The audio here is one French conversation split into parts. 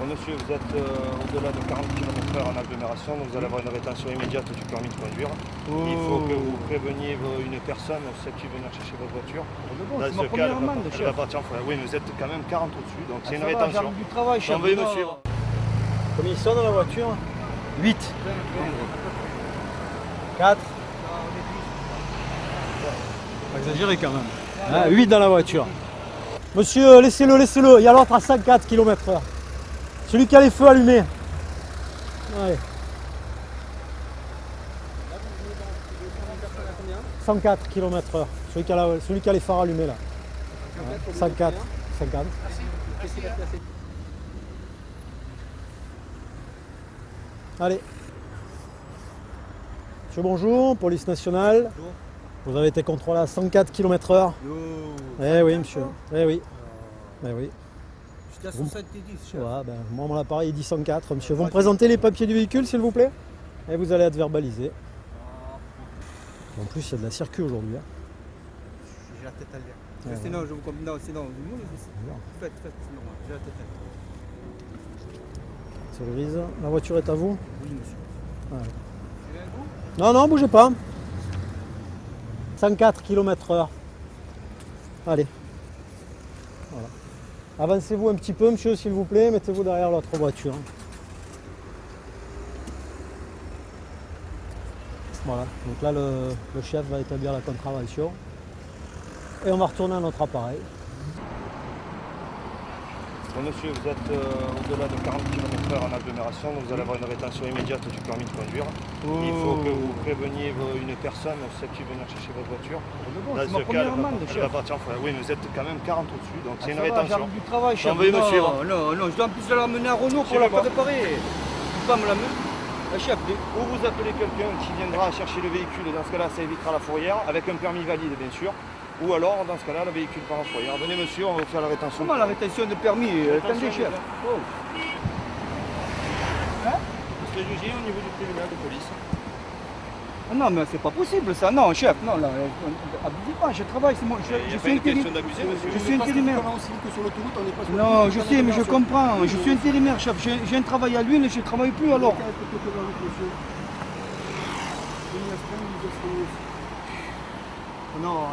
Bon, monsieur, vous êtes au-delà de 40 km/h en agglomération, donc vous allez avoir une rétention immédiate du permis de conduire. Il faut que vous préveniez une personne susceptible de venir chercher votre voiture. Bon, c'est ma première amende, chef. Oui, mais vous êtes quand même 40 au-dessus, donc c'est une Ça va, rétention. j'arrive du travail, chef. Veuillez me suivre. Combien ils sont dans la voiture? 8. 4. Pas exagéré quand même. 8 dans la voiture. Monsieur, laissez-le, laissez-le. Il y a l'autre à 104 km/h. Celui qui a les feux allumés. Allez. 104 km/h. Celui qui a les phares allumés là. 104. 50. Allez. Monsieur, bonjour, police nationale. Bonjour. Vous avez été contrôlé à 104 km/h. Eh oui, monsieur. Eh oui. Eh oui. J'étais à 70, chef. Ouais, ben, moi, mon appareil dit 104. Monsieur, vous me présentez les papiers du véhicule, s'il vous plaît? Et vous allez être verbalisé. En plus, il y a de la circuit aujourd'hui. Hein. J'ai la tête à l'air. Sinon, je vous comprends. Non, sinon, faites, sinon, j'ai la tête à l'air. Sécurise. La voiture est à vous? Oui, monsieur. Voilà. Vous avez un goût? Non, non, bougez pas. 104 km/h. Allez. Voilà. Avancez-vous un petit peu, monsieur, s'il vous plaît. Mettez-vous derrière l'autre voiture. Voilà. Donc là, le chef va établir la contravention. Et on va retourner à notre appareil. Bon, monsieur, vous êtes au-delà de 40 km/h en agglomération, donc vous allez avoir une rétention immédiate du permis de conduire. Il faut que vous préveniez une personne susceptible de venir chercher votre voiture. Bon, c'est ma première amende, chef. Oui, mais vous êtes quand même 40 au-dessus, donc c'est une Ça va, rétention. j'arrive du travail, chef. Veuillez me suivre. Non, je dois en plus la ramener à Renault pour la Suivez-moi. préparer. Je peux pas me l'amener. Chef, Ou vous appelez quelqu'un qui viendra chercher le véhicule, et dans ce cas-là, ça évitera la fourrière, avec un permis valide, bien sûr. Ou alors, dans ce cas-là, le véhicule par la fourrière. Venez, monsieur, on va vous faire la rétention. comment la rétention de permis? Attendez, chef. Oh. C'est jugé au niveau du tribunal de police. Ah non, mais c'est pas possible ça. Non, chef, non, là, abusez pas, je travaille, c'est moi. Il n'y a Je pas suis une question intérimaire. d'abuser, monsieur. Je suis intérimaire. Sur l'autoroute, on n'est pas sur Non, je sais, mais je comprends. Je suis intérimaire, chef. J'ai un travail à l'huile et je ne travaille plus alors. Non.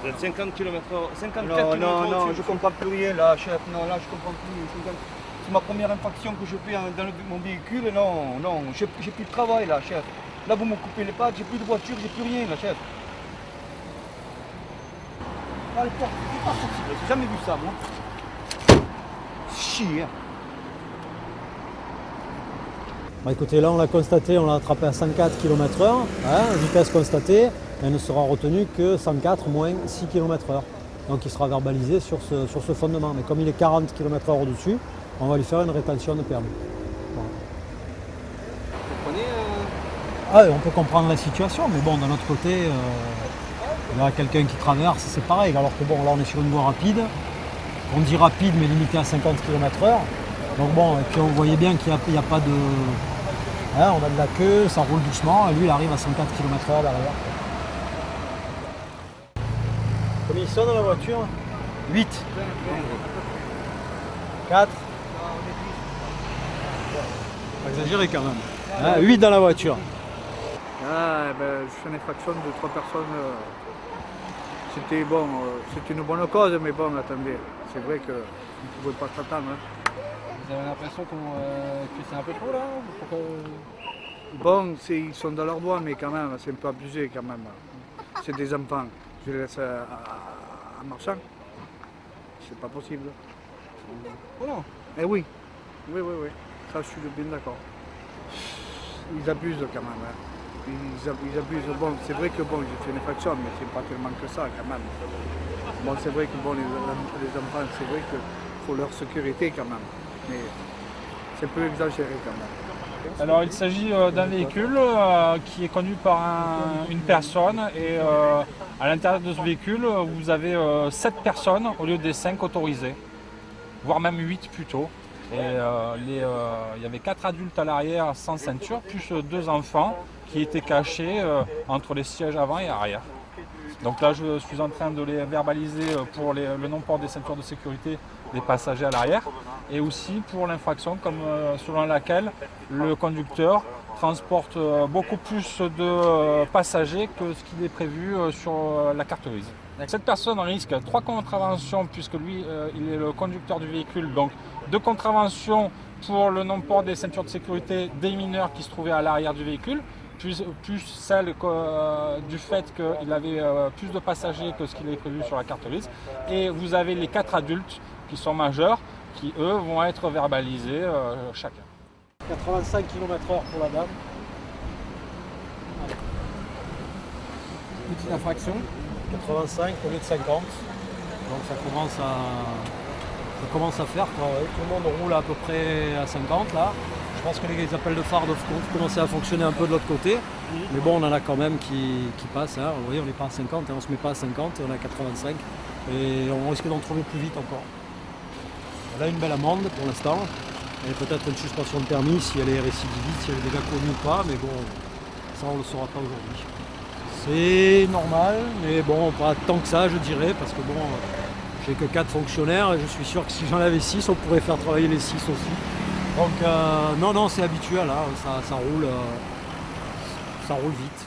Vous êtes 50 km/h, 54 Non, km/h non, au-dessus. je comprends plus rien là, chef. Non, là, je comprends plus. C'est ma première infraction que je fais dans mon véhicule. Non, j'ai plus de travail là, chef. Là, vous me coupez les pattes, j'ai plus de voiture, j'ai plus rien là, chef. Allez, c'est pas possible, j'ai jamais vu ça, moi. Chier. Bah écoutez, là on l'a constaté, on l'a attrapé à 104 km/h, vitesse constatée, elle ne sera retenue que 104 moins 6 km/h. Donc il sera verbalisé sur ce fondement. Mais comme il est 40 km/h au-dessus, on va lui faire une rétention de permis. Voilà. Vous comprenez On peut comprendre la situation, mais bon, d'un autre côté, il y aura quelqu'un qui traverse, c'est pareil. Alors que bon, là on est sur une voie rapide, on dit rapide mais limité à 50 km/h. Donc bon, et puis vous voyez bien qu'il n'y a pas de... on a de la queue, ça roule doucement, et lui il arrive à 104 km/h derrière. Combien ils sont dans la voiture? 8. 4. Pas exagéré quand même. 8 dans la voiture. Je fais une infraction de 3 personnes. C'était bon, c'était une bonne cause, mais bon, attendez, c'est vrai qu'on ne pouvait pas s'attendre. Vous avez l'impression que c'est un peu trop là? Bon, ils sont dans leur droit, mais quand même, c'est un peu abusé quand même. C'est des enfants. Je les laisse en marchant. C'est pas possible. Oh non. Eh oui. Oui. Ça, je suis bien d'accord. Ils abusent quand même. Ils abusent. Bon, c'est vrai que bon, j'ai fait une infraction, mais c'est pas tellement que ça quand même. Bon, c'est vrai que bon, les enfants, c'est vrai qu'il faut leur sécurité quand même. Mais c'est un peu exagéré quand même. Alors il s'agit d'un véhicule qui est conduit par une personne et à l'intérieur de ce véhicule vous avez 7 personnes au lieu des 5 autorisées, voire même 8 plutôt. Et il y avait 4 adultes à l'arrière sans ceinture, plus 2 enfants qui étaient cachés entre les sièges avant et arrière. Donc là je suis en train de les verbaliser pour le non-port des ceintures de sécurité des passagers à l'arrière, et aussi pour l'infraction selon laquelle le conducteur transporte beaucoup plus de passagers que ce qu'il est prévu sur la carte grise. Cette personne risque 3 contraventions puisque lui, il est le conducteur du véhicule, donc 2 contraventions pour le non-port des ceintures de sécurité des mineurs qui se trouvaient à l'arrière du véhicule, plus celle du fait qu'il avait plus de passagers que ce qu'il est prévu sur la carte grise. Et vous avez les 4 adultes qui sont majeurs, qui eux vont être verbalisés chacun. 85 km/h pour la dame. Petite infraction. 85 au lieu de 50. Donc ça commence à faire quoi, ouais. Tout le monde roule à peu près à 50 là. Je pense que les appels de phare doivent commencer à fonctionner un peu de l'autre côté. Mais bon, on en a quand même qui passent. Hein. Vous voyez, on n'est pas à 50, hein. On ne se met pas à 50, on est à 85. Et on risque d'en trouver plus vite encore. On a une belle amende pour l'instant. Et peut-être une suspension de permis si elle est récidiviste, si elle est déjà connue ou pas. Mais bon, ça on ne le saura pas aujourd'hui. C'est normal, mais bon, pas tant que ça, je dirais, parce que bon, j'ai que 4 fonctionnaires et je suis sûr que si j'en avais 6, on pourrait faire travailler les 6 aussi. Donc non, c'est habituel, hein, ça roule vite.